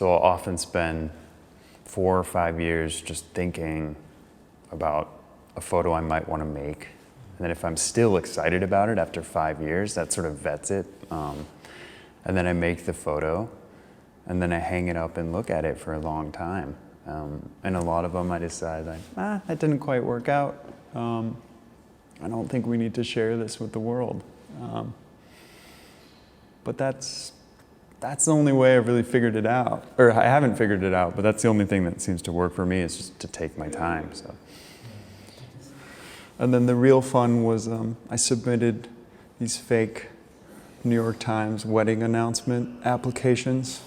So I'll often spend 4 or 5 years just thinking about a photo I might want to make. And then if I'm still excited about it after 5 years, that sort of vets it. And then I make the photo, and then I hang it up and look at it for a long time. And a lot of them I decide like, that didn't quite work out. I don't think we need to share this with the world. But that's the only way I've really figured it out. Or I haven't figured it out, but that's the only thing that seems to work for me, is just to take my time. So. And then the real fun was I submitted these fake New York Times wedding announcement applications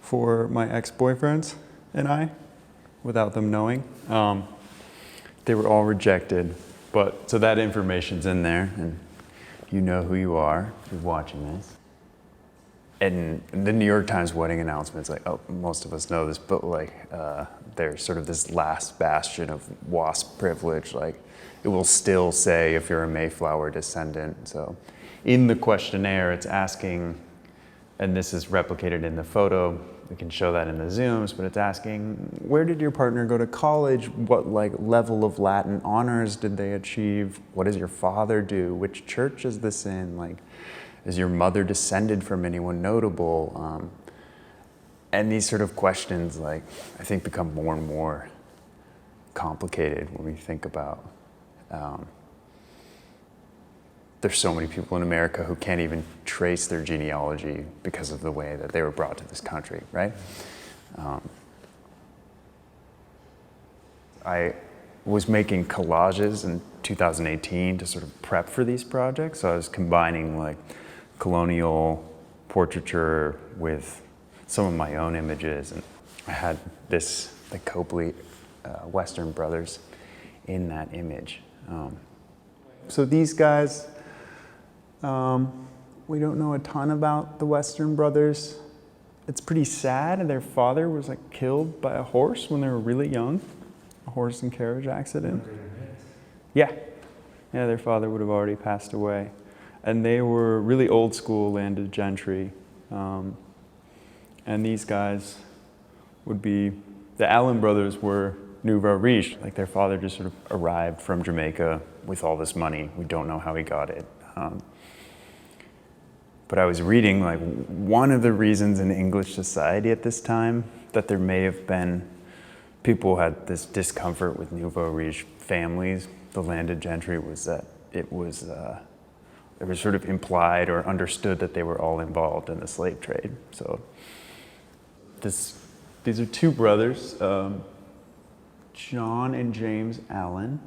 for my ex-boyfriends and I, without them knowing. They were all rejected, but so that information's in there, and you know who you are if you're watching this. And the New York Times wedding announcements, like, most of us know this, but like, they're sort of this last bastion of WASP privilege. Like, it will still say if you're a Mayflower descendant. So in the questionnaire, it's asking, and this is replicated in the photo, we can show that in the Zooms, but it's asking, where did your partner go to college? What like level of Latin honors did they achieve? What does your father do? Which church is this in? Like, is your mother descended from anyone notable? And these sort of questions, like, I think become more and more complicated when we think about, there's so many people in America who can't even trace their genealogy because of the way that they were brought to this country, right? I was making collages in 2018 to sort of prep for these projects. So I was combining like colonial portraiture with some of my own images. And I had the Copley Western brothers in that image. So these guys, we don't know a ton about the Western brothers. It's pretty sad. Their father was like killed by a horse when they were really young, a horse and carriage accident. Yeah, their father would have already passed away. And they were really old school landed gentry. And these guys would be, the Allen brothers were nouveau riche. Like their father just sort of arrived from Jamaica with all this money. We don't know how he got it. But I was reading like one of the reasons in English society at this time that there may have been people who had this discomfort with nouveau riche families, the landed gentry, was that it was sort of implied or understood that they were all involved in the slave trade. So these are two brothers, John and James Allen,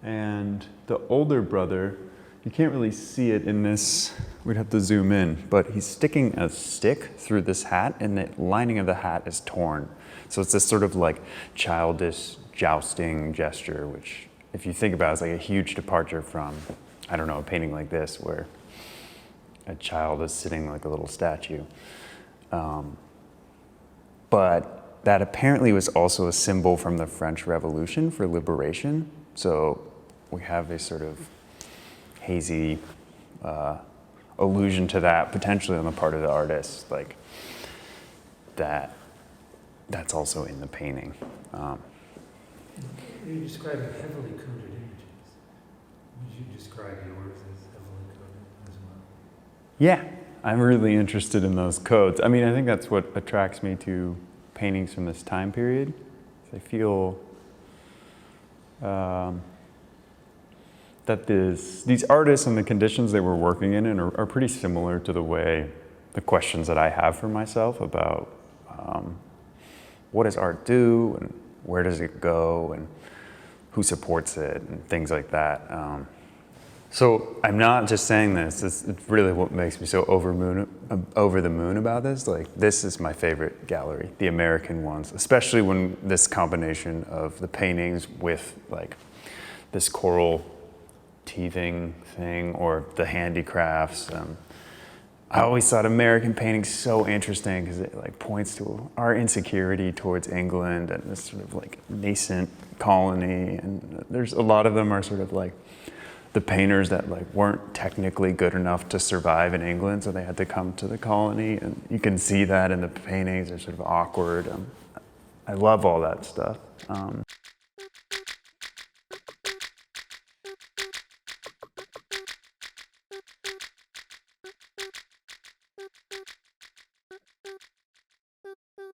and the older brother, you can't really see it in this, we'd have to zoom in, but he's sticking a stick through this hat and the lining of the hat is torn. So it's this sort of like childish jousting gesture, which if you think about it, is like a huge departure from, I don't know, a painting like this where a child is sitting like a little statue. But that apparently was also a symbol from the French Revolution for liberation. So we have this sort of hazy allusion to that, potentially on the part of the artist, like that's also in the painting. You describe heavily coded images. Would you describe yours as heavily coded as well? Yeah, I'm really interested in those codes. I mean, I think that's what attracts me to paintings from this time period. I feel that these artists and the conditions they were working in are pretty similar to the questions that I have for myself about what does art do and where does it go and who supports it and things like that. So I'm not just saying this, it's really what makes me so over the moon about this. Like, this is my favorite gallery, the American ones, especially when this combination of the paintings with like this coral teething thing or the handicrafts. I always thought American painting so interesting because it like points to our insecurity towards England and this sort of like nascent colony. And there's a lot of them are sort of like the painters that like weren't technically good enough to survive in England, so they had to come to the colony, and you can see that in the paintings. They're sort of awkward. I love all that stuff.